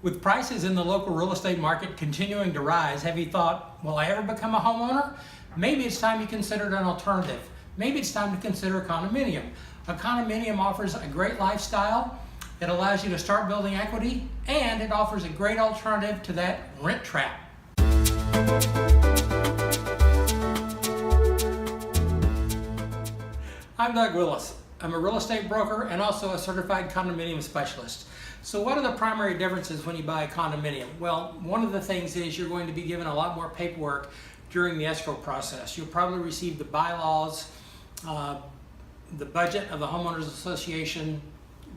With prices in the local real estate market continuing to rise, have you thought, will I ever become a homeowner? Maybe it's time you considered an alternative. Maybe it's time to consider a condominium. A condominium offers a great lifestyle, it allows you to start building equity, and it offers a great alternative to that rent trap. I'm Doug Willis. I'm a real estate broker and also a certified condominium specialist. So what are the primary differences when you buy a condominium? Well, one of the things is you're going to be given a lot more paperwork during the escrow process. You'll probably receive the bylaws, the budget of the homeowners association,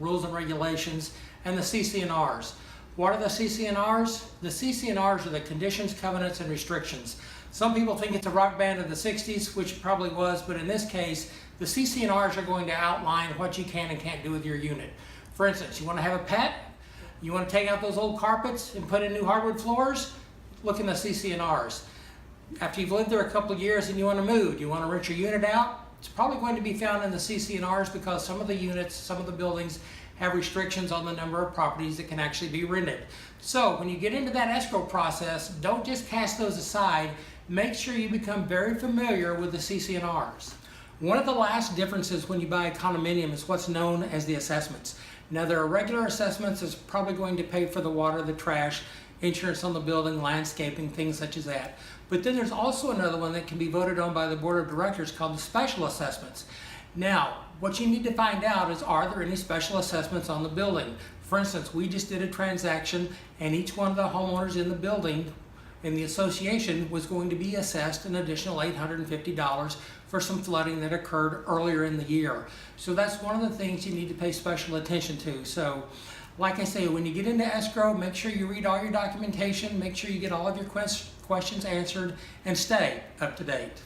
rules and regulations, and the CC&Rs. What are the CC&Rs? The CC&Rs are the conditions, covenants, and restrictions. Some people think it's a rock band of the 60s, which it probably was, but in this case, the CC&Rs are going to outline what you can and can't do with your unit. For instance, you want to have a pet, you want to take out those old carpets and put in new hardwood floors, look in the CC&Rs. After you've lived there a couple of years and you want to move, you want to rent your unit out, it's probably going to be found in the CC&Rs because some of the units, some of the buildings have restrictions on the number of properties that can actually be rented. So when you get into that escrow process, don't just cast those aside. Make sure you become very familiar with the CC&Rs. One of the last differences when you buy a condominium is what's known as the assessments. Now there are regular assessments that's probably going to pay for the water, the trash, insurance on the building, landscaping, things such as that. But then there's also another one that can be voted on by the board of directors called the special assessments. Now, what you need to find out is, are there any special assessments on the building? For instance, we just did a transaction and each one of the homeowners in the building in the association was going to be assessed an additional $850 for some flooding that occurred earlier in the year. So that's one of the things you need to pay special attention to. So like I say, when you get into escrow, make sure you read all your documentation, make sure you get all of your questions answered, and stay up to date.